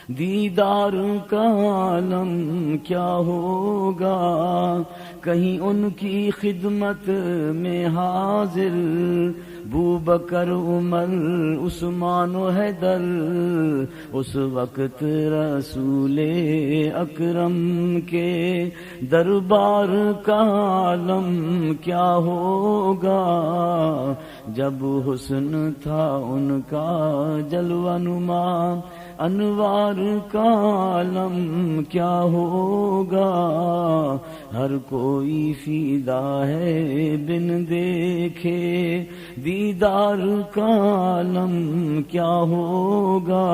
دیدار کا عالم کیا ہوگا، کہیں ان کی خدمت میں حاضر بوبکر عمر عثمان و حیدر، اس وقت رسول اکرم کے دربار کا عالم کیا ہوگا، جب حسن تھا ان کا جلوہ نما انوار کا عالم کیا ہوگا، ہر کوئی فیدا ہے بن دیکھے دیدار کا عالم کیا ہوگا،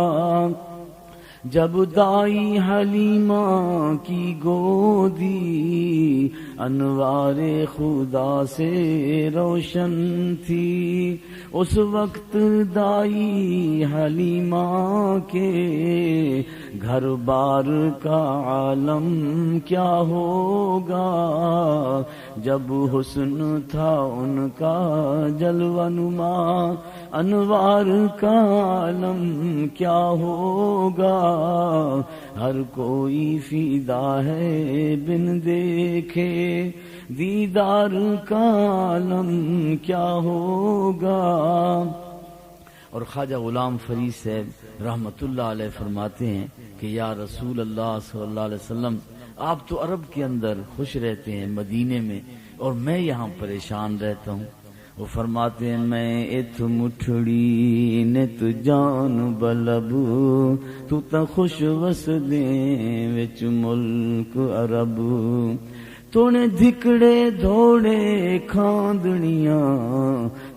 جب دائی حلیمہ کی گودی انوار خدا سے روشن تھی، اس وقت دائی حلیمہ کے گھر بار کا عالم کیا ہوگا، جب حسن تھا ان کا جلوہ نما انوار کا عالم کیا ہوگا، ہر کوئی فیدا ہے بن دیکھے دیدار کا عالم کیا ہوگا۔ اور خواجہ غلام فرید صاحب رحمت اللہ علیہ فرماتے ہیں کہ یا رسول اللہ صلی اللہ علیہ وسلم، آپ تو عرب کے اندر خوش رہتے ہیں مدینے میں، اور میں یہاں پریشان رہتا ہوں۔ وہ فرماتے ہیں میں ات مٹھڑی نے تو جان بلب، تو تا خوش وس دیں وچ ملک عرب، تونے دھکڑے دھوڑے کھاندڑیاں،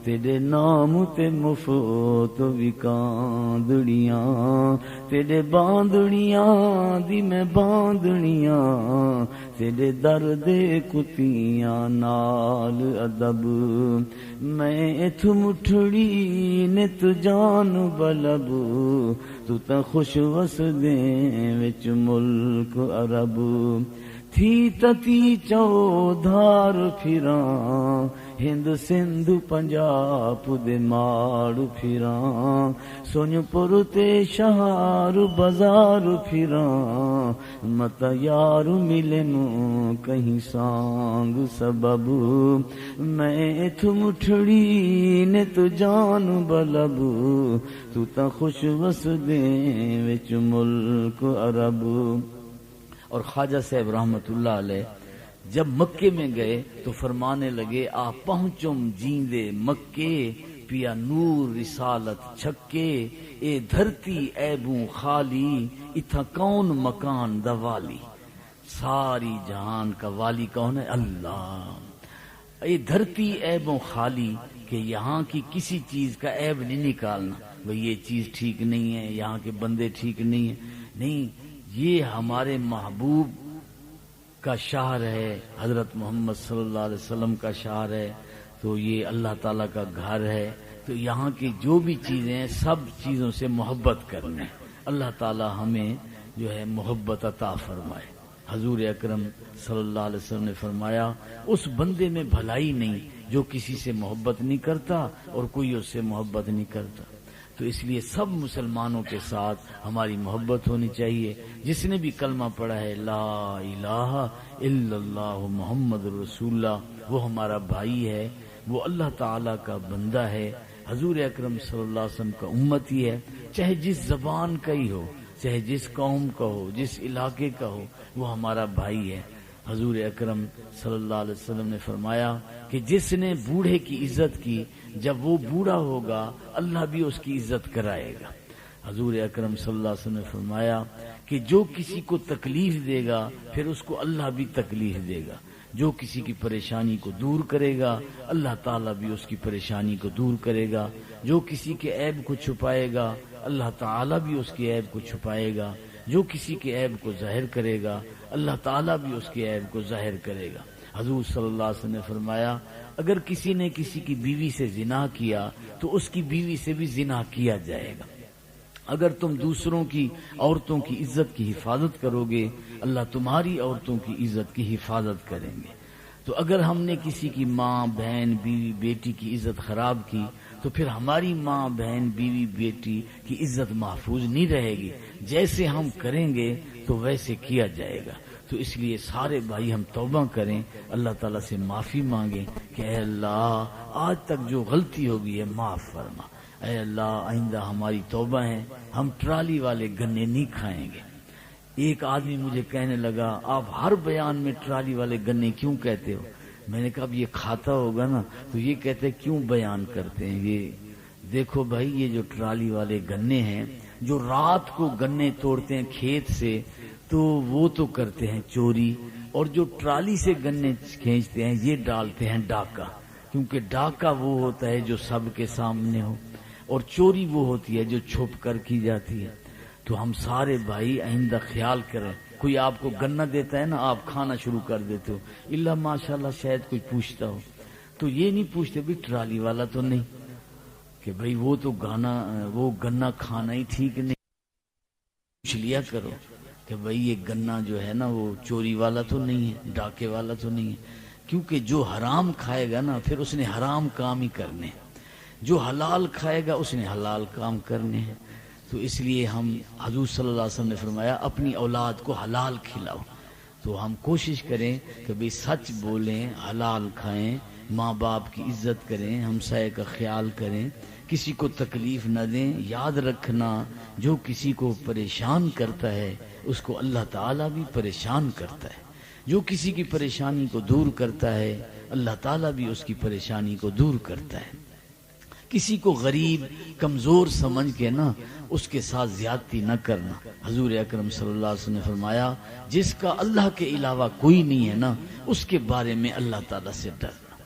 تیرے نام تے مفت وکاندڑیاں، تیرے باندڑیاں دی میں باندڑیاں، تیرے درد کتیاں نال ادب، میں اتھ مٹھڑی نت جان بلب، تو تا خوش وس دیں وچ ملک عرب، تھی تتی چودھار پھراں، ہند سندھ پنجاب دے ماڑ پھراں، سونی پور تے شہار بازار پھراں، مت یار ملن کہیں سانگ سبب، میں اتھ مٹھڑی نے تو جان بلب، تو تا خوش وس دیں وچ ملک عرب۔ اور خواجہ صاحب رحمت اللہ علیہ جب مکے میں گئے تو فرمانے لگے آ پہنچم جیندے مکے، پیا نور رسالت چھکے، اے دھرتی عیبوں خالی، اتھا کون مکان دا والی، ساری جہان کا والی کون ہے؟ اللہ۔ اے دھرتی عیبوں خالی، کہ یہاں کی کسی چیز کا عیب نہیں نکالنا، بھئی یہ چیز ٹھیک نہیں ہے، یہاں کے بندے ٹھیک نہیں ہیں، نہیں، یہ ہمارے محبوب کا شہر ہے، حضرت محمد صلی اللہ علیہ وسلم کا شہر ہے، تو یہ اللہ تعالیٰ کا گھر ہے، تو یہاں کی جو بھی چیزیں ہیں سب چیزوں سے محبت کرنا ہے۔ اللہ تعالیٰ ہمیں جو ہے محبت عطا فرمائے۔ حضور اکرم صلی اللہ علیہ وسلم نے فرمایا اس بندے میں بھلائی نہیں جو کسی سے محبت نہیں کرتا اور کوئی اس سے محبت نہیں کرتا۔ تو اس لیے سب مسلمانوں کے ساتھ ہماری محبت ہونی چاہیے۔ جس نے بھی کلمہ پڑھا ہے لا الہ الا اللہ محمد رسول اللہ، وہ ہمارا بھائی ہے، وہ اللہ تعالیٰ کا بندہ ہے، حضور اکرم صلی اللہ علیہ وسلم کا امتی ہے، چاہے جس زبان کا ہی ہو، چاہے جس قوم کا ہو، جس علاقے کا ہو، وہ ہمارا بھائی ہے۔ حضور اکرم صلی اللہ علیہ وسلم نے فرمایا کہ جس نے بوڑھے کی عزت کی، جب وہ بوڑھا ہوگا اللہ بھی اس کی عزت کرائے گا۔ حضور اکرم صلی اللہ علیہ وسلم نے فرمایا کہ جو کسی کو تکلیف دے گا پھر اس کو اللہ بھی تکلیف دے گا، جو کسی کی پریشانی کو دور کرے گا اللہ تعالیٰ بھی اس کی پریشانی کو دور کرے گا، جو کسی کے عیب کو چھپائے گا اللہ تعالیٰ بھی اس کے عیب کو چھپائے گا، جو کسی کے عیب کو ظاہر کرے گا اللہ تعالیٰ بھی اس کے عیب کو ظاہر کرے گا۔ حضور صلی اللہ علیہ وسلم نے فرمایا اگر کسی نے کسی کی بیوی سے زنا کیا تو اس کی بیوی سے بھی زنا کیا جائے گا۔ اگر تم دوسروں کی عورتوں کی عزت کی حفاظت کرو گے اللہ تمہاری عورتوں کی عزت کی حفاظت کریں گے۔ تو اگر ہم نے کسی کی ماں، بہن، بیوی، بیٹی کی عزت خراب کی تو پھر ہماری ماں بہن بیوی بیٹی کی عزت محفوظ نہیں رہے گی. جیسے ہم کریں گے تو ویسے کیا جائے گا. تو اس لیے سارے بھائی ہم توبہ کریں, اللہ تعالیٰ سے معافی مانگیں کہ اے اللہ آج تک جو غلطی ہوگی ہے معاف فرما. اے اللہ آئندہ ہماری توبہ ہے, ہم ٹرالی والے گنے نہیں کھائیں گے. ایک آدمی مجھے کہنے لگا آپ ہر بیان میں ٹرالی والے گنے کیوں کہتے ہو؟ میں نے کہا اب یہ کھاتا ہوگا نا تو یہ کہتے کیوں بیان کرتے ہیں. یہ دیکھو بھائی, یہ جو ٹرالی والے گنے ہیں جو رات کو گنے توڑتے ہیں کھیت سے تو وہ تو کرتے ہیں چوری, اور جو ٹرالی سے گنے کھینچتے ہیں یہ ڈالتے ہیں ڈاکہ, کیونکہ ڈاکہ وہ ہوتا ہے جو سب کے سامنے ہو, اور چوری وہ ہوتی ہے جو چھپ کر کی جاتی ہے. تو ہم سارے بھائی آئندہ خیال کریں, کوئی آپ کو گنا دیتا ہے نا آپ کھانا شروع کر دیتے ہو, اللہ ماشاءاللہ شاید کوئی پوچھتا ہو تو یہ نہیں پوچھتے بھی ٹرالی والا تو نہیں, کہ بھئی وہ تو وہ گنا کھانا ہی ٹھیک نہیں. پوچھ لیا کرو کہ بھئی یہ گنا جو ہے نا وہ چوری والا تو نہیں ہے, ڈاکے والا تو نہیں ہے, کیونکہ جو حرام کھائے گا نا پھر اس نے حرام کام ہی کرنے ہیں, جو حلال کھائے گا اس نے حلال کام کرنے ہیں. تو اس لیے ہم حضور صلی اللہ علیہ وسلم نے فرمایا اپنی اولاد کو حلال کھلاؤ. تو ہم کوشش کریں کہ بھئی سچ بولیں, حلال کھائیں, ماں باپ کی عزت کریں, ہمسائے کا خیال کریں, کسی کو تکلیف نہ دیں. یاد رکھنا جو کسی کو پریشان کرتا ہے اس کو اللہ تعالیٰ بھی پریشان کرتا ہے, جو کسی کی پریشانی کو دور کرتا ہے اللہ تعالیٰ بھی اس کی پریشانی کو دور کرتا ہے. کسی کو غریب کمزور سمجھ کے نا اس کے ساتھ زیادتی نہ کرنا. حضور اکرم صلی اللہ علیہ وسلم نے فرمایا جس کا اللہ کے علاوہ کوئی نہیں ہے نا اس کے بارے میں اللہ تعالیٰ سے ڈرنا,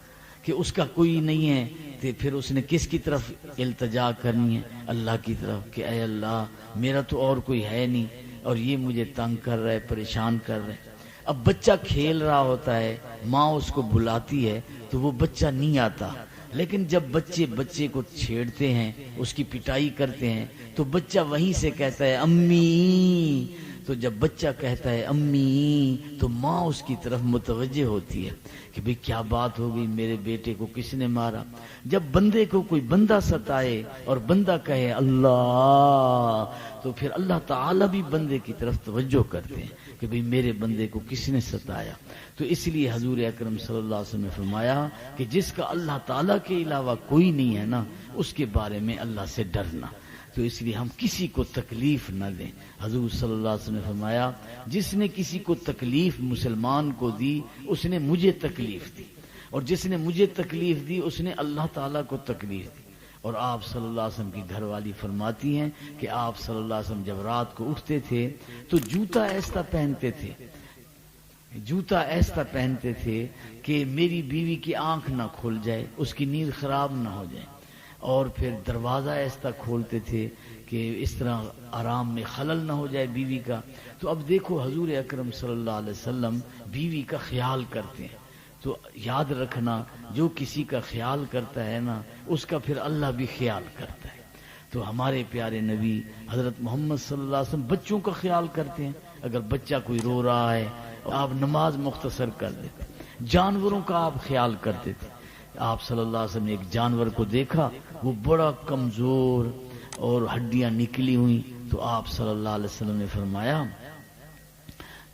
کہ اس کا کوئی نہیں ہے تو پھر اس نے کس کی طرف التجا کرنی ہے؟ اللہ کی طرف, کہ اے اللہ میرا تو اور کوئی ہے نہیں اور یہ مجھے تنگ کر رہا ہے, پریشان کر رہا ہے. اب بچہ کھیل رہا ہوتا ہے, ماں اس کو بلاتی ہے تو وہ بچہ نہیں آتا, لیکن جب بچے کو چھیڑتے ہیں, اس کی پٹائی کرتے ہیں تو بچہ وہیں سے کہتا ہے امی. تو جب بچہ کہتا ہے امی تو ماں اس کی طرف متوجہ ہوتی ہے کہ بھئی کیا بات ہو گئی, میرے بیٹے کو کس نے مارا. جب بندے کو کوئی بندہ ستائے اور بندہ کہے اللہ تو پھر اللہ تعالیٰ بھی بندے کی طرف توجہ کرتے ہیں کہ بھئی میرے بندے کو کس نے ستایا. تو اس لیے حضور اکرم صلی اللہ علیہ وسلم نے فرمایا کہ جس کا اللہ تعالیٰ کے علاوہ کوئی نہیں ہے نا اس کے بارے میں اللہ سے ڈرنا. تو اس لیے ہم کسی کو تکلیف نہ دیں. حضور صلی اللہ علیہ وسلم نے فرمایا جس نے کسی کو تکلیف مسلمان کو دی اس نے مجھے تکلیف دی, اور جس نے مجھے تکلیف دی اس نے اللہ تعالیٰ کو تکلیف دی. اور آپ صلی اللہ علیہ وسلم کی گھر والی فرماتی ہیں کہ آپ صلی اللہ علیہ وسلم جب رات کو اٹھتے تھے تو جوتا ایسا پہنتے تھے کہ میری بیوی کی آنکھ نہ کھل جائے, اس کی نیند خراب نہ ہو جائے, اور پھر دروازہ ایسا کھولتے تھے کہ اس طرح آرام میں خلل نہ ہو جائے بیوی کا. تو اب دیکھو حضور اکرم صلی اللہ علیہ وسلم بیوی کا خیال کرتے ہیں. تو یاد رکھنا جو کسی کا خیال کرتا ہے نا اس کا پھر اللہ بھی خیال کرتا ہے. تو ہمارے پیارے نبی حضرت محمد صلی اللہ علیہ وسلم بچوں کا خیال کرتے ہیں. اگر بچہ کوئی رو رہا ہے آپ نماز مختصر کر دیتے. جانوروں کا آپ خیال کرتے تھے. آپ صلی اللہ علیہ وسلم نے ایک جانور کو دیکھا وہ بڑا کمزور اور ہڈیاں نکلی ہوئی, تو آپ صلی اللہ علیہ وسلم نے فرمایا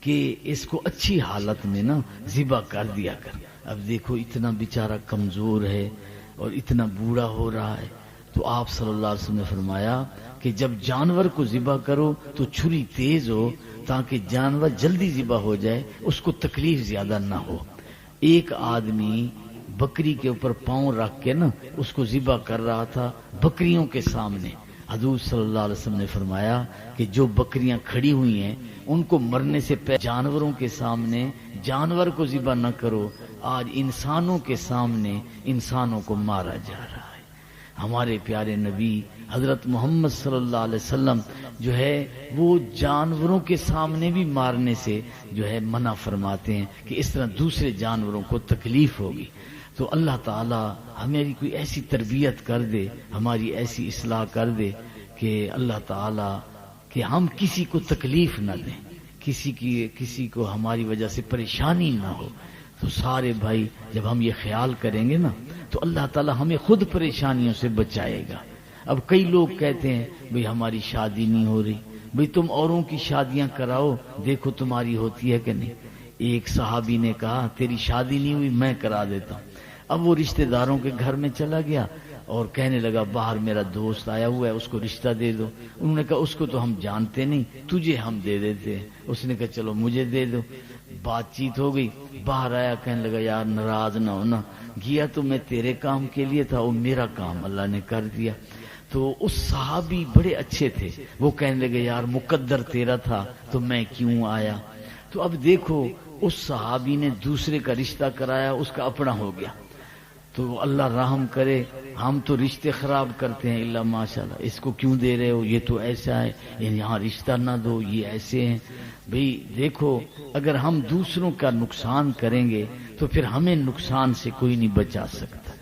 کہ اس کو اچھی حالت میں نا ذبح کر دیا کر. اب دیکھو اتنا بیچارہ کمزور ہے اور اتنا بوڑھا ہو رہا ہے, تو آپ صلی اللہ علیہ وسلم نے فرمایا کہ جب جانور کو ذبح کرو تو چھری تیز ہو تاکہ جانور جلدی ذبح ہو جائے, اس کو تکلیف زیادہ نہ ہو. ایک آدمی بکری کے اوپر پاؤں رکھ کے نا اس کو ذبح کر رہا تھا بکریوں کے سامنے. حضور صلی اللہ علیہ وسلم نے فرمایا کہ جو بکریاں کھڑی ہوئی ہیں ان کو مرنے سے پہلے جانوروں کے سامنے جانور کو ذبح نہ کرو. آج انسانوں کے سامنے انسانوں کو مارا جا رہا ہے. ہمارے پیارے نبی حضرت محمد صلی اللہ علیہ وسلم جو ہے وہ جانوروں کے سامنے بھی مارنے سے جو ہے منع فرماتے ہیں کہ اس طرح دوسرے جانوروں کو تکلیف ہوگی. تو اللہ تعالیٰ ہماری کوئی ایسی تربیت کر دے, ہماری ایسی اصلاح کر دے کہ اللہ تعالیٰ کہ ہم کسی کو تکلیف نہ دیں, کسی کو ہماری وجہ سے پریشانی نہ ہو. تو سارے بھائی جب ہم یہ خیال کریں گے نا تو اللہ تعالی ہمیں خود پریشانیوں سے بچائے گا. اب کئی لوگ کہتے ہیں بھئی ہماری شادی نہیں ہو رہی. بھئی تم اوروں کی شادیاں کراؤ، دیکھو تمہاری ہوتی ہے کہ نہیں. ایک صحابی نے کہا تیری شادی نہیں ہوئی، میں کرا دیتا ہوں. اب وہ رشتہ داروں کے گھر میں چلا گیا اور کہنے لگا باہر میرا دوست آیا ہوا ہے، اس کو رشتہ دے دو. انہوں نے کہا اس کو تو ہم جانتے نہیں، تجھے ہم دے دیتے ہیں. اس نے کہا چلو مجھے دے دو. بات چیت ہو گئی، باہر آیا کہنے لگا یار ناراض نہ ہونا، گیا تو میں تیرے کام کے لیے تھا، وہ میرا کام اللہ نے کر دیا. تو اس صحابی بڑے اچھے تھے، وہ کہنے لگے یار مقدر تیرا تھا تو میں کیوں آیا. تو اب دیکھو اس صحابی نے دوسرے کا رشتہ کرایا، اس کا اپنا ہو گیا. تو اللہ رحم کرے، ہم تو رشتے خراب کرتے ہیں. اللہ ماشاءاللہ اس کو کیوں دے رہے ہو، یہ تو ایسا ہے، یہاں رشتہ نہ دو، یہ ایسے ہیں. بھئی دیکھو اگر ہم دوسروں کا نقصان کریں گے تو پھر ہمیں نقصان سے کوئی نہیں بچا سکتا.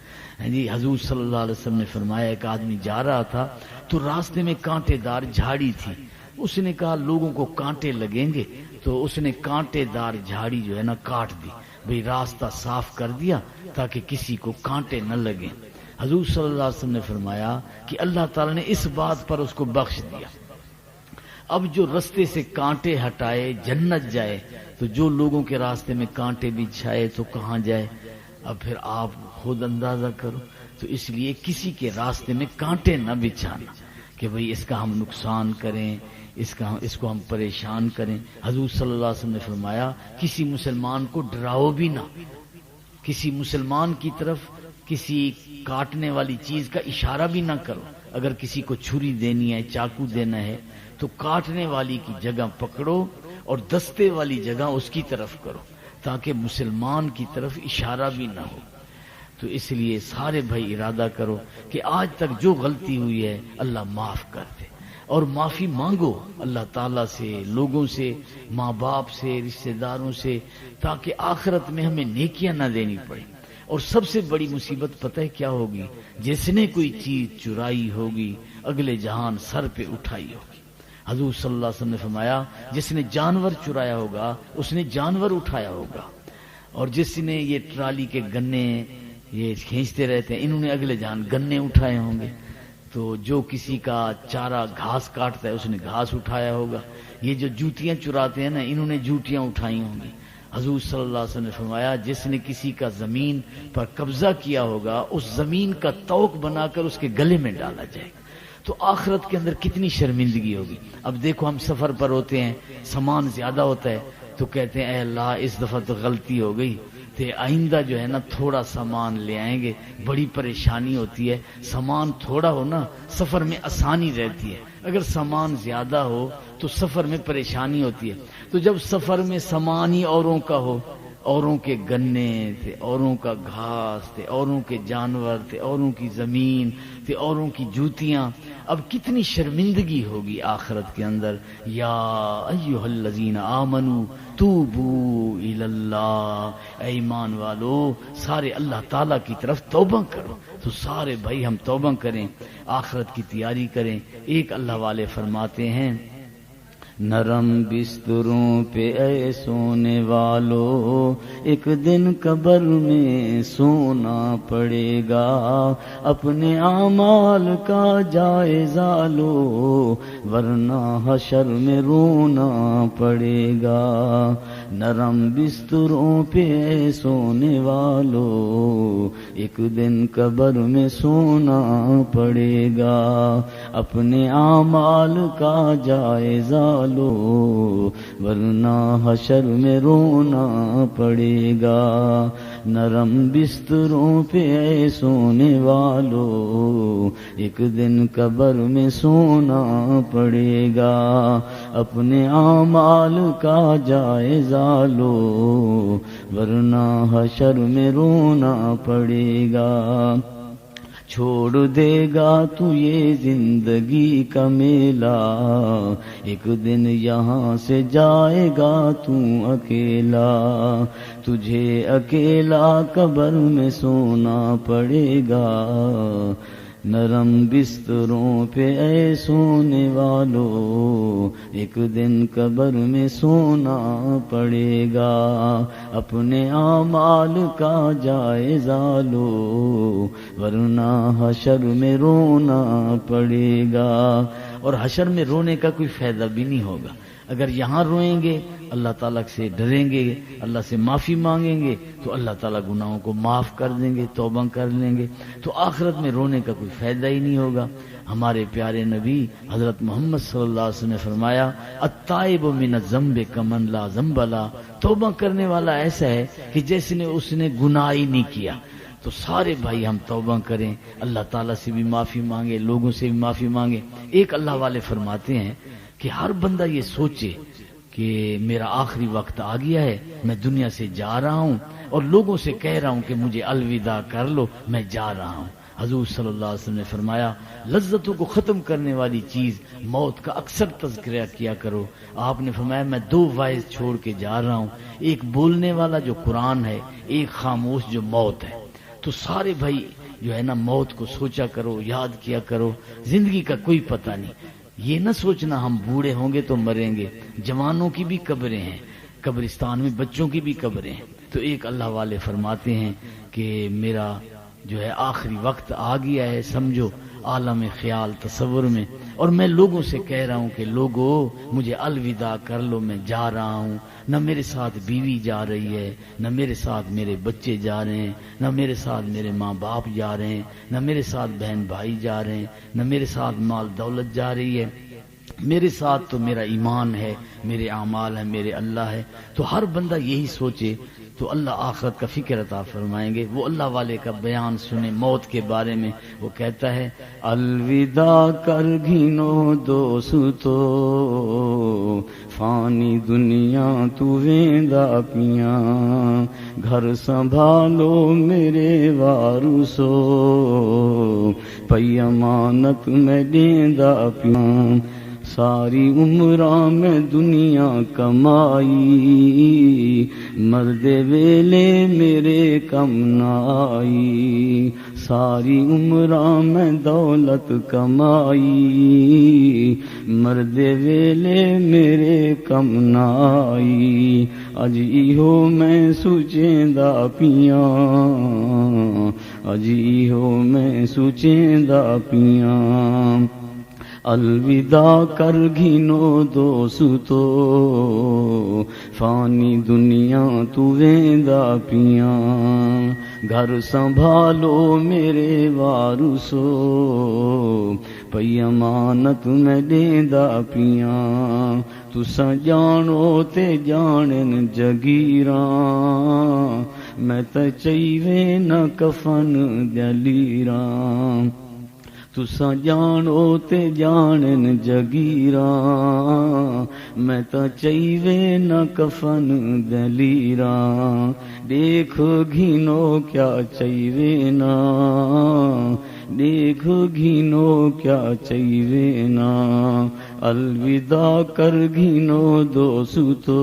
جی حضور صلی اللہ علیہ وسلم نے فرمایا ایک آدمی جا رہا تھا تو راستے میں کانٹے دار جھاڑی تھی. اس نے کہا لوگوں کو کانٹے لگیں گے، تو اس نے کانٹے دار جھاڑی جو ہے نا کاٹ دی. بھئی راستہ صاف کر دیا تاکہ کسی کو کانٹے نہ لگیں. حضور صلی اللہ علیہ وسلم نے فرمایا کہ اللہ تعالی نے اس بات پر اس کو بخش دیا. اب جو رستے سے کانٹے ہٹائے جنت جائے، تو جو لوگوں کے راستے میں کانٹے بچھائے تو کہاں جائے. اب پھر آپ خود اندازہ کرو. تو اس لیے کسی کے راستے میں کانٹے نہ بچھانا کہ بھئی اس کا ہم نقصان کریں، اس کو ہم پریشان کریں. حضور صلی اللہ علیہ وسلم نے فرمایا کسی مسلمان کو ڈراؤ بھی نہ، کسی مسلمان کی طرف کسی کاٹنے والی چیز کا اشارہ بھی نہ کرو. اگر کسی کو چھری دینی ہے، چاقو دینا ہے، تو کاٹنے والی کی جگہ پکڑو اور دستے والی جگہ اس کی طرف کرو تاکہ مسلمان کی طرف اشارہ بھی نہ ہو. تو اس لیے سارے بھائی ارادہ کرو کہ آج تک جو غلطی ہوئی ہے اللہ معاف کر دے، اور معافی مانگو اللہ تعالیٰ سے، لوگوں سے، ماں باپ سے، رشتہ داروں سے، تاکہ آخرت میں ہمیں نیکیاں نہ دینی پڑے. اور سب سے بڑی مصیبت پتہ ہے کیا ہوگی؟ جس نے کوئی چیز چرائی ہوگی اگلے جہان سر پہ اٹھائی ہوگی. حضور صلی اللہ علیہ وسلم نے فرمایا جس نے جانور چرایا ہوگا اس نے جانور اٹھایا ہوگا، اور جس نے یہ ٹرالی کے گنے یہ کھینچتے رہتے ہیں انہوں نے اگلے جہان گنے اٹھائے ہوں گے. تو جو کسی کا چارہ گھاس کاٹتا ہے اس نے گھاس اٹھایا ہوگا. یہ جو جوتیاں چراتے ہیں نا انہوں نے جوتیاں اٹھائی ہوں گی. حضور صلی اللہ علیہ وسلم نے فرمایا جس نے کسی کا زمین پر قبضہ کیا ہوگا اس زمین کا توق بنا کر اس کے گلے میں ڈالا جائے گا. تو آخرت کے اندر کتنی شرمندگی ہوگی. اب دیکھو ہم سفر پر ہوتے ہیں، سامان زیادہ ہوتا ہے تو کہتے ہیں اے اللہ اس دفعہ تو غلطی ہو گئی، تو آئندہ جو ہے نا تھوڑا سامان لے آئیں گے. بڑی پریشانی ہوتی ہے، سامان تھوڑا ہو نا سفر میں آسانی رہتی ہے، اگر سامان زیادہ ہو تو سفر میں پریشانی ہوتی ہے. تو جب سفر میں سامان ہی اوروں کا ہو، اوروں کے گنے تھے، اوروں کا گھاس تھے، اوروں کے جانور تھے، اوروں کی زمین تھے، اوروں کی جوتیاں، اب کتنی شرمندگی ہوگی آخرت کے اندر. یا ایھا الذین آمنوا توبوا الی اللہ، اے ایمان والو سارے اللہ تعالیٰ کی طرف توبہ کرو. تو سارے بھائی ہم توبہ کریں، آخرت کی تیاری کریں. ایک اللہ والے فرماتے ہیں نرم بستروں پہ اے سونے والو ایک دن قبر میں سونا پڑے گا، اپنے اعمال کا جائزہ لو ورنہ حشر میں رونا پڑے گا. نرم بستروں پہ اے سونے والو ایک دن قبر میں سونا پڑے گا، اپنے اعمال کا جائزہ لو ورنہ حشر میں رونا پڑے گا. نرم بستروں پہ اے سونے والو ایک دن قبر میں سونا پڑے گا، اپنے اعمال کا جائزہ لو ورنہ حشر میں رونا پڑے گا. چھوڑ دے گا تو یہ زندگی کا میلہ، ایک دن یہاں سے جائے گا تو اکیلا، تجھے اکیلا قبر میں سونا پڑے گا. نرم بستروں پہ اے سونے والو، ایک دن قبر میں سونا پڑے گا، اپنے اعمال کا جائزہ لو ورنہ حشر میں رونا پڑے گا۔ اور حشر میں رونے کا کوئی فائدہ بھی نہیں ہوگا۔ اگر یہاں روئیں گے، اللہ تعالیٰ سے ڈریں گے، اللہ سے معافی مانگیں گے تو اللہ تعالیٰ گناہوں کو معاف کر دیں گے، توبہ کر لیں گے، تو آخرت میں رونے کا کوئی فائدہ ہی نہیں ہوگا۔ ہمارے پیارے نبی حضرت محمد صلی اللہ علیہ وسلم نے فرمایا التائب من الذنب کمن لا ذنب له، توبہ کرنے والا ایسا ہے کہ جیسے اس نے گناہ ہی نہیں کیا۔ تو سارے بھائی ہم توبہ کریں، اللہ تعالیٰ سے بھی معافی مانگے، لوگوں سے بھی معافی مانگے۔ ایک اللہ والے فرماتے ہیں کہ ہر بندہ یہ سوچے کہ میرا آخری وقت آ گیا ہے، میں دنیا سے جا رہا ہوں اور لوگوں سے کہہ رہا ہوں کہ مجھے الوداع کر لو، میں جا رہا ہوں۔ حضور صلی اللہ علیہ وسلم نے فرمایا لذتوں کو ختم کرنے والی چیز موت کا اکثر تذکرہ کیا کرو۔ آپ نے فرمایا میں دو واعظ چھوڑ کے جا رہا ہوں، ایک بولنے والا جو قرآن ہے، ایک خاموش جو موت ہے۔ تو سارے بھائی جو ہے نا موت کو سوچا کرو، یاد کیا کرو، زندگی کا کوئی پتہ نہیں۔ یہ نہ سوچنا ہم بوڑھے ہوں گے تو مریں گے، جوانوں کی بھی قبریں ہیں، قبرستان میں بچوں کی بھی قبریں ہیں۔ تو ایک اللہ والے فرماتے ہیں کہ میرا جو ہے آخری وقت آ گیا ہے، سمجھو عالم خیال تصور میں، اور میں لوگوں سے کہہ رہا ہوں کہ لوگو مجھے الوداع کر لو، میں جا رہا ہوں۔ نہ میرے ساتھ بیوی جا رہی ہے، نہ میرے ساتھ میرے بچے جا رہے ہیں، نہ میرے ساتھ میرے ماں باپ جا رہے ہیں، نہ میرے ساتھ بہن بھائی جا رہے ہیں، نہ میرے ساتھ مال دولت جا رہی ہے، میرے ساتھ تو میرا ایمان ہے، میرے اعمال ہیں، میرے اللہ ہے۔ تو ہر بندہ یہی سوچے تو اللہ آخرت کا فکر عطا فرمائیں گے۔ وہ اللہ والے کا بیان سنیں موت کے بارے میں، وہ کہتا ہے الوداع کر گھنو دوستو، فانی دنیا تو ویندا پیاں، گھر سنبھالو میرے وارثو، پئی امانت میں دیندا پیاں، ساری عمراں میں دنیا کمائی، مرد ویلے میرے کم نہ آئی، ساری عمراں میں دولت کمائی، مرد ویلے میرے کم نہ آئی، اج ایہو میں سوچیندا پیاں، اج ایہو میں سوچیندا پیاں، الوداع کر گھنو دوستو، فانی دنیا تو ویندا پیاں، گھر سنبھالو میرے وارثو، پئی امانت میں دیندا پیاں، تساں جانو تے جانن جگیراں، میں تے چاہیے نہ کفن دلیراں، تساں جانو تے جانن جگیراں، میں تا چاہیے نہ کفن دلیراں، دیکھ گھنو کیا چاہیے نا، دیکھ گھنو کیا چاہیے نا، الوداع کر گھنو دوستو،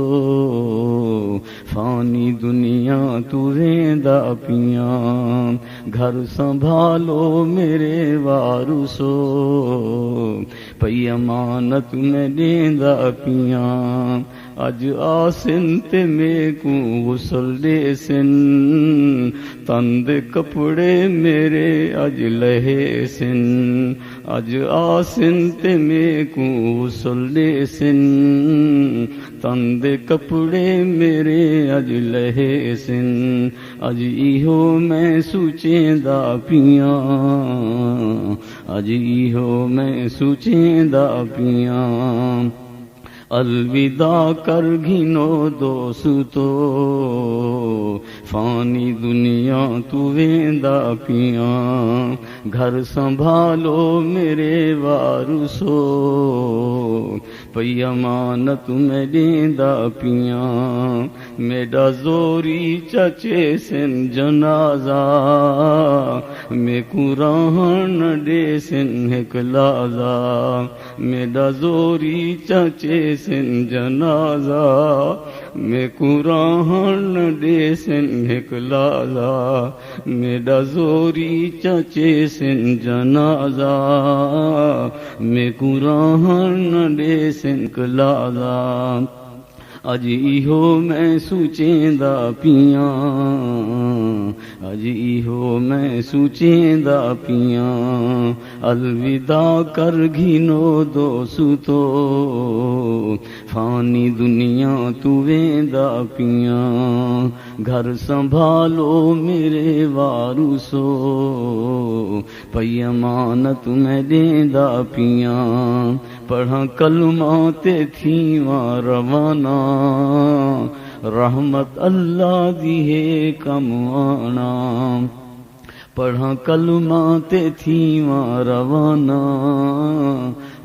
فانی دنیا تو ویندا پیاں، گھر سنبھالو میرے وارثو، پئی امانت میں دیندا پیاں، اج آسن تے میں کو غسل دے سن، تند کپڑے میرے اج لہے سن، اج آسن تے میں کو غسل دے سن، تند کپڑے میرے اج لہے سن، اج ایہو میں سوچیندا پیاں، اج ایہو میں سوچیندا پیاں، الوداع کر گھنو دوستو، فانی دنیا تو ویندا پیاں، گھر سنبھالو میرے وارثو، پئی امانت میں دیندا پیاں، میرا زوری چچے سن جنازہ، میں کو رہن دے سن ہک لازہ، میرا زوری چچے سن جنازہ، میں قرآن ڈے سن ہکلالا میڈا زوری چچے سن جنازہ میں قرآن ڈے سن ہکلالا اج ایہو میں سوچیندا پیاں اج ایہو میں سوچیندا پیاں الوداع کر گھنو دوستو فانی دنیا تو ویندا پیاں گھر سنبھالو میرے وارثو پئی امانت میں دیندا پیاں پڑھاں کلمہ تے تھیواں روانہ رحمت اللہ دی ہے کم آنا پڑھاں کلمہ تے تھیواں روانہ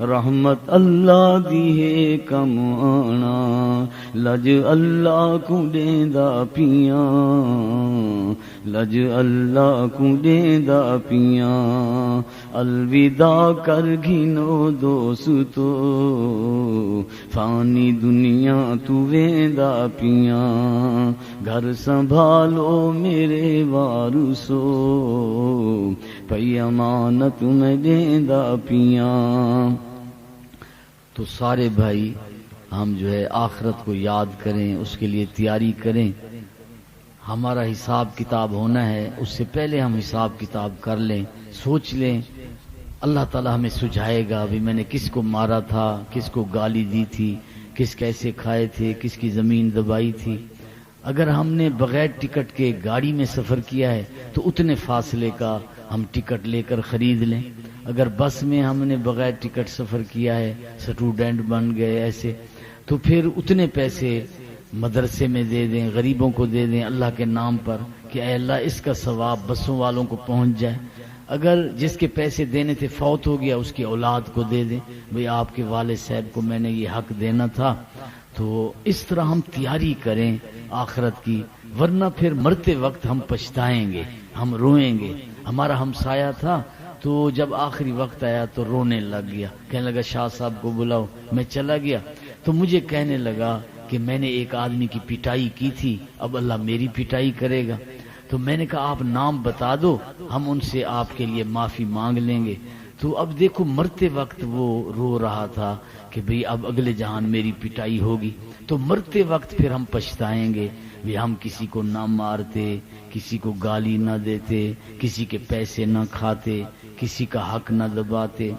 رحمت اللہ دی ہے کم آنا لج اللہ کو دیندا پیاں لج اللہ کو دیندا پیاں الوداع کر گھنو دوستو فانی دنیا تو ویندا پیاں گھر سنبھالو میرے وارثو پئی امانت میں دیندا پیاں تو سارے بھائی ہم جو ہے آخرت کو یاد کریں اس کے لیے تیاری کریں ہمارا حساب کتاب ہونا ہے اس سے پہلے ہم حساب کتاب کر لیں سوچ لیں اللہ تعالیٰ ہمیں سجھائے گا بھی میں نے کس کو مارا تھا کس کو گالی دی تھی کس کیسے کھائے تھے کس کی زمین دبائی تھی اگر ہم نے بغیر ٹکٹ کے گاڑی میں سفر کیا ہے تو اتنے فاصلے کا ہم ٹکٹ لے کر خرید لیں اگر بس میں ہم نے بغیر ٹکٹ سفر کیا ہے سٹوڈنٹ بن گئے ایسے تو پھر اتنے پیسے مدرسے میں دے دیں غریبوں کو دے دیں اللہ کے نام پر کہ اے اللہ اس کا ثواب بسوں والوں کو پہنچ جائے اگر جس کے پیسے دینے تھے فوت ہو گیا اس کی اولاد کو دے دیں بھئی آپ کے والد صاحب کو میں نے یہ حق دینا تھا تو اس طرح ہم تیاری کریں آخرت کی ورنہ پھر مرتے وقت ہم پچھتائیں گے ہم روئیں گے ہمارا ہمسایہ تھا تو جب آخری وقت آیا تو رونے لگ گیا کہنے لگا شاہ صاحب کو بلاؤ میں چلا گیا تو مجھے کہنے لگا کہ میں نے ایک آدمی کی پٹائی کی تھی اب اللہ میری پٹائی کرے گا تو میں نے کہا آپ نام بتا دو ہم ان سے آپ کے لیے معافی مانگ لیں گے تو اب دیکھو مرتے وقت وہ رو رہا تھا کہ بھئی اب اگلے جہان میری پٹائی ہوگی تو مرتے وقت پھر ہم پچھتائیں گے بھی ہم کسی کو نہ مارتے کسی کو گالی نہ دیتے کسی کے پیسے نہ کھاتے کسی کا حق نہ دباتے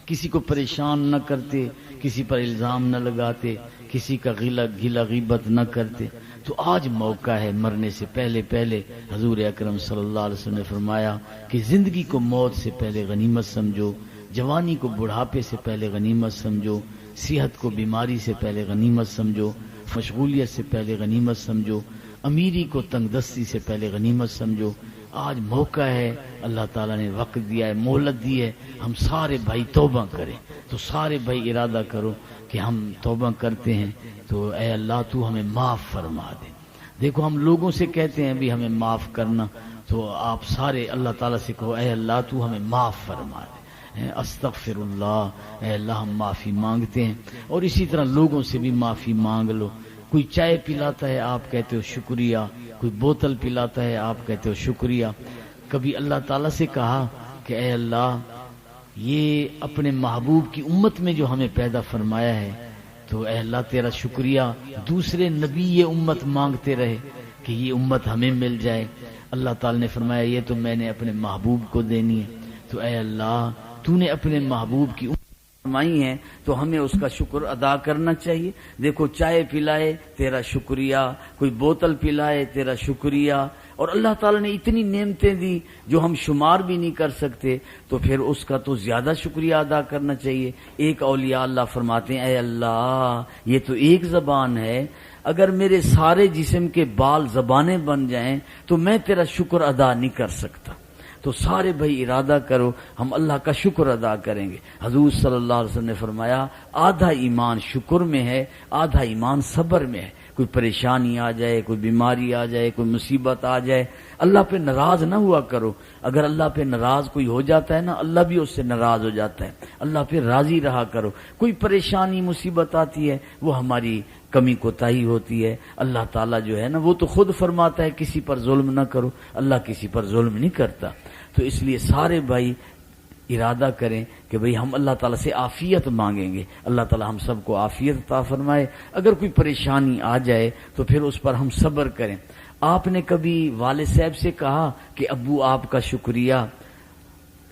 کسی کو پریشان نہ کرتے کسی پر الزام نہ لگاتے کسی کا گلا غیبت نہ کرتے تو آج موقع ہے مرنے سے پہلے پہلے حضور اکرم صلی اللہ علیہ وسلم نے فرمایا کہ زندگی کو موت سے پہلے غنیمت سمجھو جوانی کو بڑھاپے سے پہلے غنیمت سمجھو صحت کو بیماری سے پہلے غنیمت سمجھو مشغولیت سے پہلے غنیمت سمجھو امیری کو تنگ دستی سے پہلے غنیمت سمجھو آج موقع ہے اللہ تعالیٰ نے وقت دیا ہے مہلت دی ہے ہم سارے بھائی توبہ کریں تو سارے بھائی ارادہ کرو کہ ہم توبہ کرتے ہیں تو اے اللہ تو ہمیں معاف فرما دے دیکھو ہم لوگوں سے کہتے ہیں بھی ہمیں معاف کرنا تو آپ سارے اللہ تعالیٰ سے کہو اے اللہ تو ہمیں معاف فرما دے استغفر اللہ اے اللہ ہم معافی مانگتے ہیں اور اسی طرح لوگوں سے بھی معافی مانگ لو کوئی چائے پلاتا ہے آپ کہتے ہو شکریہ کوئی بوتل پلاتا ہے آپ کہتے ہو شکریہ کبھی اللہ تعالیٰ سے کہا کہ اے اللہ یہ اپنے محبوب کی امت میں جو ہمیں پیدا فرمایا ہے تو اے اللہ تیرا شکریہ دوسرے نبی یہ امت مانگتے رہے کہ یہ امت ہمیں مل جائے اللہ تعالیٰ نے فرمایا یہ تو میں نے اپنے محبوب کو دینی ہے تو اے اللہ تو نے اپنے محبوب کی فرمائی ہیں تو ہمیں اس کا شکر ادا کرنا چاہیے دیکھو چائے پلائے تیرا شکریہ کوئی بوتل پلائے تیرا شکریہ اور اللہ تعالیٰ نے اتنی نعمتیں دی جو ہم شمار بھی نہیں کر سکتے تو پھر اس کا تو زیادہ شکریہ ادا کرنا چاہیے ایک اولیاء اللہ فرماتے ہیں اے اللہ یہ تو ایک زبان ہے اگر میرے سارے جسم کے بال زبانیں بن جائیں تو میں تیرا شکر ادا نہیں کر سکتا تو سارے بھائی ارادہ کرو ہم اللہ کا شکر ادا کریں گے حضور صلی اللہ علیہ وسلم نے فرمایا آدھا ایمان شکر میں ہے آدھا ایمان صبر میں ہے کوئی پریشانی آ جائے کوئی بیماری آ جائے کوئی مصیبت آ جائے اللہ پہ ناراض نہ ہوا کرو اگر اللہ پہ ناراض کوئی ہو جاتا ہے نا اللہ بھی اس سے ناراض ہو جاتا ہے اللہ پہ راضی رہا کرو کوئی پریشانی مصیبت آتی ہے وہ ہماری کمی کوتاہی ہوتی ہے، اللہ تعالیٰ جو ہے نا وہ تو خود فرماتا ہے کسی پر ظلم نہ کرو، اللہ کسی پر ظلم نہیں کرتا۔ تو اس لیے سارے بھائی ارادہ کریں کہ بھئی ہم اللہ تعالیٰ سے عافیت مانگیں گے، اللہ تعالیٰ ہم سب کو عافیت عطا فرمائے۔ اگر کوئی پریشانی آ جائے تو پھر اس پر ہم صبر کریں۔ آپ نے کبھی والد صاحب سے کہا کہ ابو آپ کا شکریہ،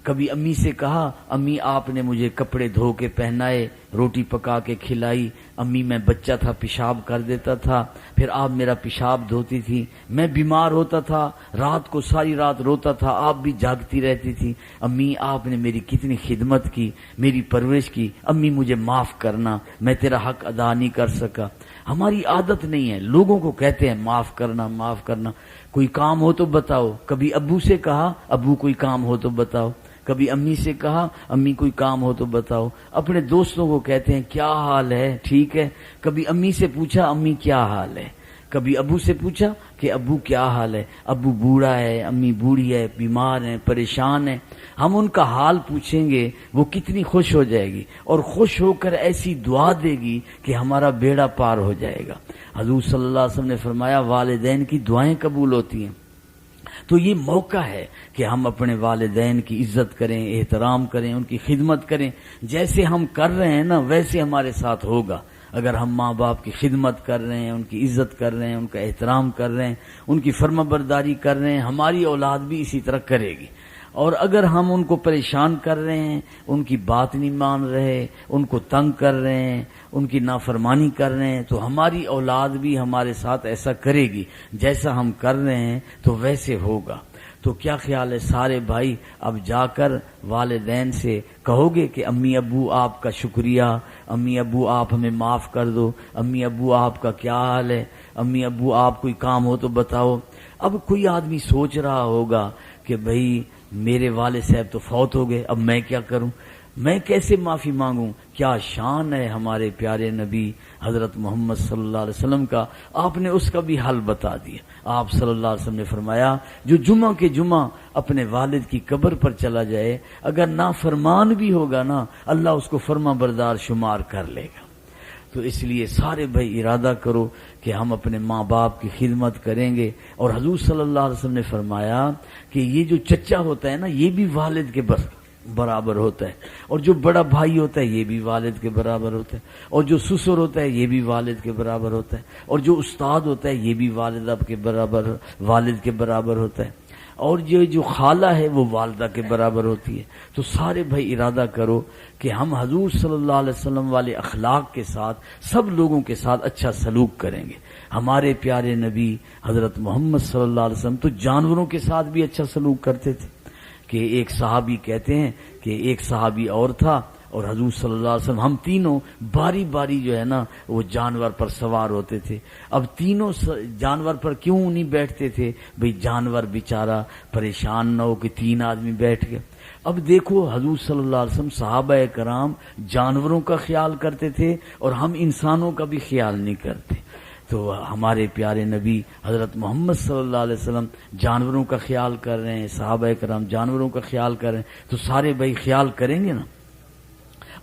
کبھی امی سے کہا امی آپ نے مجھے کپڑے دھو کے پہنائے، روٹی پکا کے کھلائی، امی میں بچہ تھا پیشاب کر دیتا تھا، پھر آپ میرا پیشاب دھوتی تھی، میں بیمار ہوتا تھا، رات کو ساری رات روتا تھا، آپ بھی جاگتی رہتی تھی، امی آپ نے میری کتنی خدمت کی، میری پرورش کی، امی مجھے معاف کرنا، میں تیرا حق ادا نہیں کر سکا۔ ہماری عادت نہیں ہے، لوگوں کو کہتے ہیں معاف کرنا معاف کرنا، کوئی کام ہو تو بتاؤ، کبھی ابو سے کہا ابو کوئی کام ہو تو بتاؤ، کبھی امی سے کہا امی کوئی کام ہو تو بتاؤ، اپنے دوستوں کو کہتے ہیں کیا حال ہے ٹھیک ہے، کبھی امی سے پوچھا امی کیا حال ہے، کبھی ابو سے پوچھا کہ ابو کیا حال ہے، ابو بوڑھا ہے، امی بوڑھی ہے، بیمار ہیں، پریشان ہیں، ہم ان کا حال پوچھیں گے وہ کتنی خوش ہو جائے گی، اور خوش ہو کر ایسی دعا دے گی کہ ہمارا بیڑا پار ہو جائے گا۔ حضور صلی اللہ علیہ وسلم نے فرمایا والدین کی دعائیں قبول ہوتی ہیں، تو یہ موقع ہے کہ ہم اپنے والدین کی عزت کریں، احترام کریں، ان کی خدمت کریں، جیسے ہم کر رہے ہیں نا ویسے ہمارے ساتھ ہوگا۔ اگر ہم ماں باپ کی خدمت کر رہے ہیں، ان کی عزت کر رہے ہیں، ان کا احترام کر رہے ہیں، ان کی فرما برداری کر رہے ہیں، ہماری اولاد بھی اسی طرح کرے گی۔ اور اگر ہم ان کو پریشان کر رہے ہیں، ان کی بات نہیں مان رہے، ان کو تنگ کر رہے ہیں، ان کی نافرمانی کر رہے ہیں، تو ہماری اولاد بھی ہمارے ساتھ ایسا کرے گی، جیسا ہم کر رہے ہیں تو ویسے ہوگا۔ تو کیا خیال ہے سارے بھائی اب جا کر والدین سے کہو گے کہ امی ابو آپ کا شکریہ، امی ابو آپ ہمیں معاف کر دو، امی ابو آپ کا کیا حال ہے، امی ابو آپ کوئی کام ہو تو بتاؤ۔ اب کوئی آدمی سوچ رہا ہوگا کہ بھئی میرے والد صاحب تو فوت ہو گئے، اب میں کیا کروں، میں کیسے معافی مانگوں؟ کیا شان ہے ہمارے پیارے نبی حضرت محمد صلی اللہ علیہ وسلم کا، آپ نے اس کا بھی حل بتا دیا۔ آپ صلی اللہ علیہ وسلم نے فرمایا جو جمعہ کے جمعہ اپنے والد کی قبر پر چلا جائے، اگر نافرمان بھی ہوگا نا اللہ اس کو فرما بردار شمار کر لے گا۔ تو اس لیے سارے بھائی ارادہ کرو کہ ہم اپنے ماں باپ کی خدمت کریں گے۔ اور حضور صلی اللہ علیہ وسلم نے فرمایا کہ یہ جو چچا ہوتا ہے نا یہ بھی والد کے برابر ہوتا ہے، اور جو بڑا بھائی ہوتا ہے یہ بھی والد کے برابر ہوتا ہے، اور جو سسر ہوتا ہے یہ بھی والد کے برابر ہوتا ہے، اور جو استاد ہوتا ہے یہ بھی والد کے برابر ہوتا ہے، اور جو خالہ ہے وہ والدہ کے برابر ہوتی ہے۔ تو سارے بھائی ارادہ کرو کہ ہم حضور صلی اللہ علیہ وسلم والے اخلاق کے ساتھ سب لوگوں کے ساتھ اچھا سلوک کریں گے۔ ہمارے پیارے نبی حضرت محمد صلی اللہ علیہ وسلم تو جانوروں کے ساتھ بھی اچھا سلوک کرتے تھے، کہ ایک صحابی کہتے ہیں کہ ایک صحابی اور تھا اور حضور صلی اللہ علیہ وسلم ہم تینوں باری باری جو ہے نا وہ جانور پر سوار ہوتے تھے۔ اب تینوں جانور پر کیوں نہیں بیٹھتے تھے؟ بھئی جانور بیچارہ پریشان نہ ہو کہ تین آدمی بیٹھ گئے۔ اب دیکھو حضور صلی اللہ علیہ وسلم صحابہ کرام جانوروں کا خیال کرتے تھے اور ہم انسانوں کا بھی خیال نہیں کرتے۔ تو ہمارے پیارے نبی حضرت محمد صلی اللہ علیہ وسلم جانوروں کا خیال کر رہے ہیں، صحابہ کرام جانوروں کا خیال کر رہے ہیں، تو سارے بھائی خیال کریں گے نا۔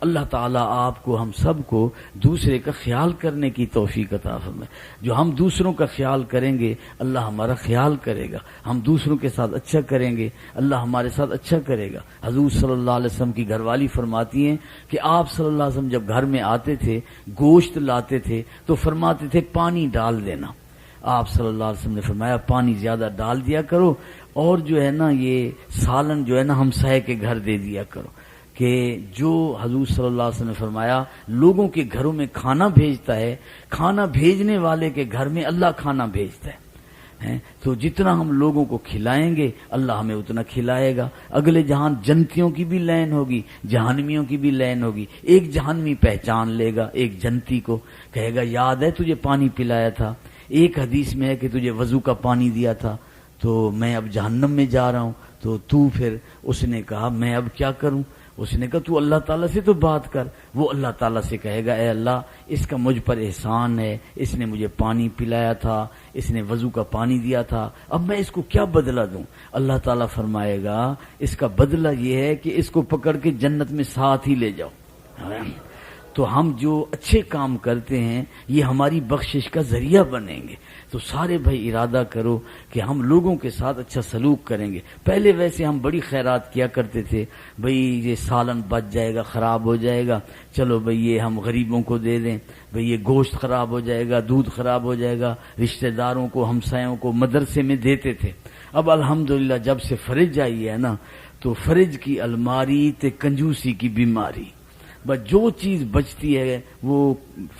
اللہ تعالیٰ آپ کو ہم سب کو دوسرے کا خیال کرنے کی توفیق عطا فرمائے۔ جو ہم دوسروں کا خیال کریں گے اللہ ہمارا خیال کرے گا، ہم دوسروں کے ساتھ اچھا کریں گے اللہ ہمارے ساتھ اچھا کرے گا۔ حضور صلی اللہ علیہ وسلم کی گھر والی فرماتی ہیں کہ آپ صلی اللہ علیہ وسلم جب گھر میں آتے تھے گوشت لاتے تھے تو فرماتے تھے پانی ڈال دینا۔ آپ صلی اللہ علیہ وسلم نے فرمایا پانی زیادہ ڈال دیا کرو، اور جو ہے نا یہ سالن جو ہے نا ہمسائے کے گھر دے دیا کرو، کہ جو حضور صلی اللہ علیہ وسلم نے فرمایا لوگوں کے گھروں میں کھانا بھیجتا ہے، کھانا بھیجنے والے کے گھر میں اللہ کھانا بھیجتا ہے۔ تو جتنا ہم لوگوں کو کھلائیں گے اللہ ہمیں اتنا کھلائے گا۔ اگلے جہان جنتیوں کی بھی لین ہوگی، جہنمیوں کی بھی لین ہوگی۔ ایک جہنمی پہچان لے گا ایک جنتی کو، کہے گا یاد ہے تجھے پانی پلایا تھا، ایک حدیث میں ہے کہ تجھے وضو کا پانی دیا تھا، تو میں اب جہنم میں جا رہا ہوں، تو پھر اس نے کہا میں اب کیا کروں؟ اس نے کہا تو اللہ تعالیٰ سے تو بات کر۔ وہ اللہ تعالیٰ سے کہے گا اے اللہ اس کا مجھ پر احسان ہے، اس نے مجھے پانی پلایا تھا، اس نے وضو کا پانی دیا تھا، اب میں اس کو کیا بدلہ دوں؟ اللہ تعالیٰ فرمائے گا اس کا بدلہ یہ ہے کہ اس کو پکڑ کے جنت میں ساتھ ہی لے جاؤ۔ تو ہم جو اچھے کام کرتے ہیں یہ ہماری بخشش کا ذریعہ بنیں گے. تو سارے بھائی ارادہ کرو کہ ہم لوگوں کے ساتھ اچھا سلوک کریں گے. پہلے ویسے ہم بڑی خیرات کیا کرتے تھے، بھئی یہ سالن بچ جائے گا، خراب ہو جائے گا، چلو بھئی یہ ہم غریبوں کو دے دیں، بھئی یہ گوشت خراب ہو جائے گا، دودھ خراب ہو جائے گا، رشتہ داروں کو، ہمسایوں کو مدرسے میں دیتے تھے. اب الحمدللہ جب سے فرج آئی ہے نا، تو فرج کی الماری تے کنجوسی کی بیماری، بس جو چیز بچتی ہے وہ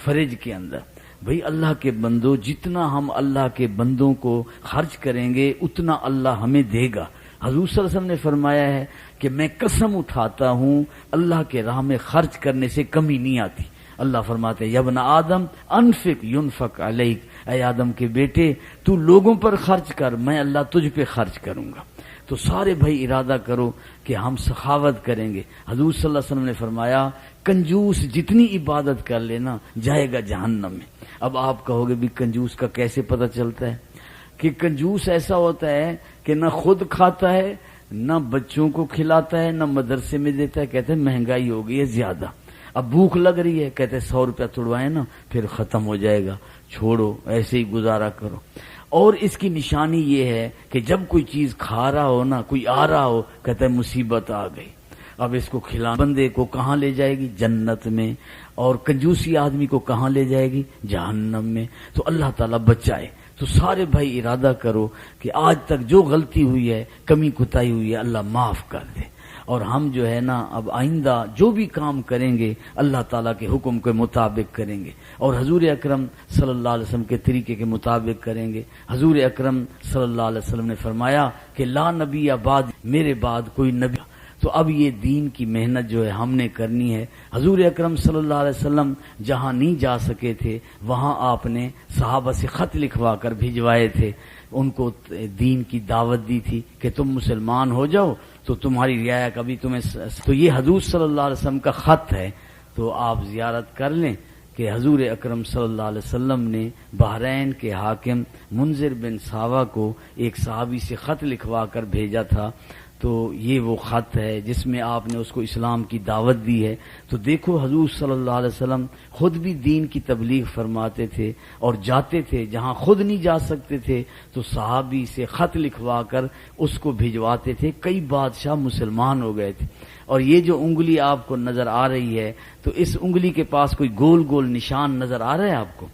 فرج کے اندر. بھئی اللہ کے بندو، جتنا ہم اللہ کے بندوں کو خرچ کریں گے اتنا اللہ ہمیں دے گا. حضور صلی اللہ علیہ وسلم نے فرمایا ہے کہ میں قسم اٹھاتا ہوں اللہ کے راہ میں خرچ کرنے سے کمی نہیں آتی. اللہ فرماتے ہیں یا ابن آدم انفق ینفق علیک، اے آدم کے بیٹے تو لوگوں پر خرچ کر، میں اللہ تجھ پہ خرچ کروں گا. تو سارے بھائی ارادہ کرو کہ ہم سخاوت کریں گے. حضور صلی اللہ علیہ وسلم نے فرمایا کنجوس جتنی عبادت کر لینا جائے گا جہنم میں. اب آپ کہو گے بھی کنجوس کا کیسے پتہ چلتا ہے؟ کہ کنجوس ایسا ہوتا ہے کہ نہ خود کھاتا ہے، نہ بچوں کو کھلاتا ہے، نہ مدرسے میں دیتا ہے. کہتے ہیں مہنگائی ہو گئی ہے زیادہ، اب بھوک لگ رہی ہے، کہتے ہیں 100 روپیہ توڑوائے نا پھر ختم ہو جائے گا، چھوڑو ایسے ہی گزارا کرو. اور اس کی نشانی یہ ہے کہ جب کوئی چیز کھا رہا ہو نا، کوئی آ رہا ہو، کہتا ہے مصیبت آ گئی، اب اس کو کھلا بندے کو کہاں لے جائے گی؟ جنت میں. اور کنجوسی آدمی کو کہاں لے جائے گی؟ جہنم میں. تو اللہ تعالیٰ بچائے. تو سارے بھائی ارادہ کرو کہ آج تک جو غلطی ہوئی ہے، کمی کوتاہی ہوئی ہے، اللہ معاف کر دے. اور ہم جو ہے نا اب آئندہ جو بھی کام کریں گے اللہ تعالیٰ کے حکم کے مطابق کریں گے اور حضور اکرم صلی اللہ علیہ وسلم کے طریقے کے مطابق کریں گے. حضور اکرم صلی اللہ علیہ وسلم نے فرمایا کہ لا نبی بعد، میرے بعد کوئی نبی. تو اب یہ دین کی محنت جو ہے ہم نے کرنی ہے. حضور اکرم صلی اللہ علیہ وسلم جہاں نہیں جا سکے تھے وہاں آپ نے صحابہ سے خط لکھوا کر بھجوائے تھے، ان کو دین کی دعوت دی تھی کہ تم مسلمان ہو جاؤ تو تمہاری رعایا کبھی تمہیں. تو یہ حضور صلی اللہ علیہ وسلم کا خط ہے، تو آپ زیارت کر لیں کہ حضور اکرم صلی اللہ علیہ وسلم نے بحرین کے حاکم منذر بن ساوا کو ایک صحابی سے خط لکھوا کر بھیجا تھا. تو یہ وہ خط ہے جس میں آپ نے اس کو اسلام کی دعوت دی ہے. تو دیکھو حضور صلی اللہ علیہ وسلم خود بھی دین کی تبلیغ فرماتے تھے اور جاتے تھے جہاں خود نہیں جا سکتے تھے تو صحابی سے خط لکھوا کر اس کو بھجواتے تھے. کئی بادشاہ مسلمان ہو گئے تھے. اور یہ جو انگلی آپ کو نظر آ رہی ہے تو اس انگلی کے پاس کوئی گول گول نشان نظر آ رہا ہے آپ کو؟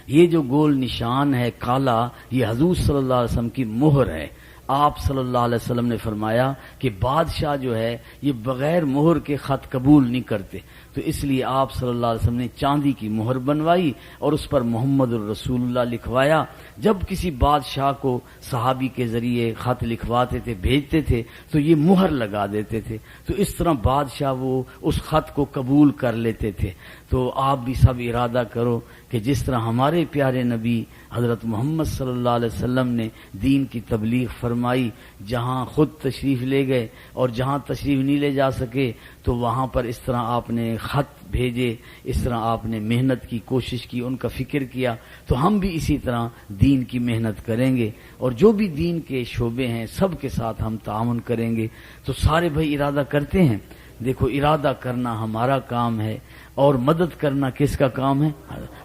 یہ جو گول نشان ہے کالا، یہ حضور صلی اللہ علیہ وسلم کی مہر ہے. آپ صلی اللہ علیہ وسلم نے فرمایا کہ بادشاہ جو ہے یہ بغیر مہر کے خط قبول نہیں کرتے. تو اس لیے آپ صلی اللہ علیہ وسلم نے چاندی کی مہر بنوائی اور اس پر محمد الرسول اللہ لکھوایا. جب کسی بادشاہ کو صحابی کے ذریعے خط لکھواتے تھے، بھیجتے تھے تو یہ مہر لگا دیتے تھے. تو اس طرح بادشاہ وہ اس خط کو قبول کر لیتے تھے. تو آپ بھی سب ارادہ کرو کہ جس طرح ہمارے پیارے نبی حضرت محمد صلی اللہ علیہ وسلم نے دین کی تبلیغ فرمائی، جہاں خود تشریف لے گئے اور جہاں تشریف نہیں لے جا سکے تو وہاں پر اس طرح آپ نے خط بھیجے، اس طرح آپ نے محنت کی، کوشش کی، ان کا فکر کیا. تو ہم بھی اسی طرح دین کی محنت کریں گے اور جو بھی دین کے شعبے ہیں سب کے ساتھ ہم تعاون کریں گے. تو سارے بھائی ارادہ کرتے ہیں. دیکھو ارادہ کرنا ہمارا کام ہے اور مدد کرنا کس کا کام ہے؟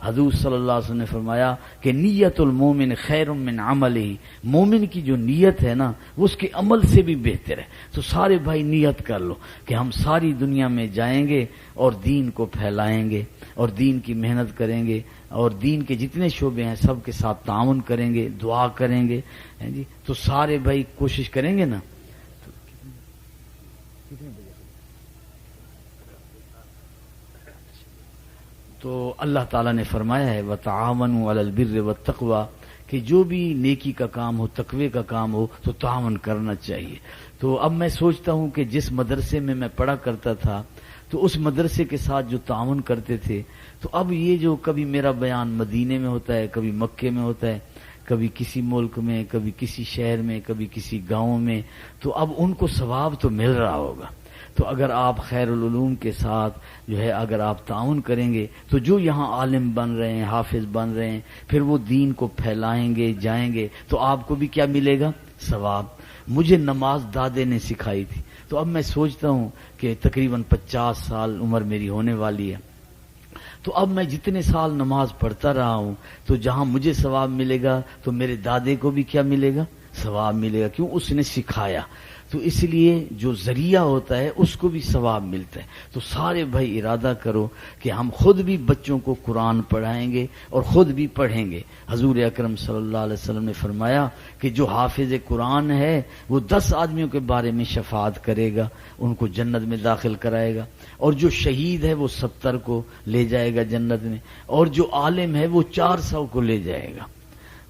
حضور صلی اللہ علیہ وسلم نے فرمایا کہ نیت المومن خیر من عملہ، مومن کی جو نیت ہے نا وہ اس کے عمل سے بھی بہتر ہے. تو سارے بھائی نیت کر لو کہ ہم ساری دنیا میں جائیں گے اور دین کو پھیلائیں گے اور دین کی محنت کریں گے اور دین کے جتنے شعبے ہیں سب کے ساتھ تعاون کریں گے، دعا کریں گے. جی تو سارے بھائی کوشش کریں گے نا. تو اللہ تعالیٰ نے فرمایا ہے وَتَعَاوَنُوا عَلَى الْبِرِّ وَالتَّقْوَى کہ جو بھی نیکی کا کام ہو، تقوی کا کام ہو تو تعاون کرنا چاہیے. تو اب میں سوچتا ہوں کہ جس مدرسے میں میں پڑھا کرتا تھا تو اس مدرسے کے ساتھ جو تعاون کرتے تھے، تو اب یہ جو کبھی میرا بیان مدینے میں ہوتا ہے، کبھی مکے میں ہوتا ہے، کبھی کسی ملک میں، کبھی کسی شہر میں، کبھی کسی گاؤں میں، تو اب ان کو ثواب تو مل رہا ہوگا. تو اگر آپ خیر العلوم کے ساتھ جو ہے اگر آپ تعاون کریں گے تو جو یہاں عالم بن رہے ہیں، حافظ بن رہے ہیں، پھر وہ دین کو پھیلائیں گے، جائیں گے تو آپ کو بھی کیا ملے گا؟ ثواب. مجھے نماز دادے نے سکھائی تھی. تو اب میں سوچتا ہوں کہ تقریباً 50 سال عمر میری ہونے والی ہے. تو اب میں جتنے سال نماز پڑھتا رہا ہوں تو جہاں مجھے ثواب ملے گا تو میرے دادے کو بھی کیا ملے گا؟ ثواب ملے گا. کیوں؟ اس نے سکھایا. تو اس لیے جو ذریعہ ہوتا ہے اس کو بھی ثواب ملتا ہے. تو سارے بھائی ارادہ کرو کہ ہم خود بھی بچوں کو قرآن پڑھائیں گے اور خود بھی پڑھیں گے. حضور اکرم صلی اللہ علیہ وسلم نے فرمایا کہ جو حافظ قرآن ہے وہ 10 آدمیوں کے بارے میں شفاعت کرے گا، ان کو جنت میں داخل کرائے گا، اور جو شہید ہے وہ 70 کو لے جائے گا جنت میں، اور جو عالم ہے وہ 400 کو لے جائے گا.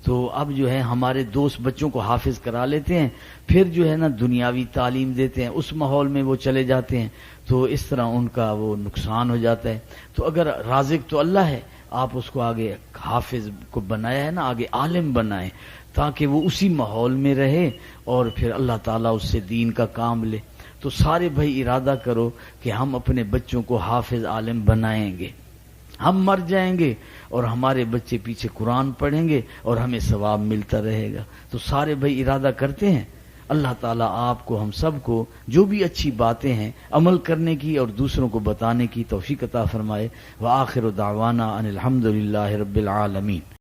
تو اب جو ہے ہمارے دوست بچوں کو حافظ کرا لیتے ہیں، پھر جو ہے نا دنیاوی تعلیم دیتے ہیں، اس ماحول میں وہ چلے جاتے ہیں، تو اس طرح ان کا وہ نقصان ہو جاتا ہے. تو اگر رازق تو اللہ ہے، آپ اس کو آگے حافظ کو بنایا ہے نا، آگے عالم بنائیں تاکہ وہ اسی ماحول میں رہے اور پھر اللہ تعالیٰ اس سے دین کا کام لے. تو سارے بھائی ارادہ کرو کہ ہم اپنے بچوں کو حافظ عالم بنائیں گے. ہم مر جائیں گے اور ہمارے بچے پیچھے قرآن پڑھیں گے اور ہمیں ثواب ملتا رہے گا. تو سارے بھائی ارادہ کرتے ہیں. اللہ تعالیٰ آپ کو، ہم سب کو جو بھی اچھی باتیں ہیں عمل کرنے کی اور دوسروں کو بتانے کی توفیق عطا فرمائے. وآخر دعوانا ان الحمد للہ رب العالمین.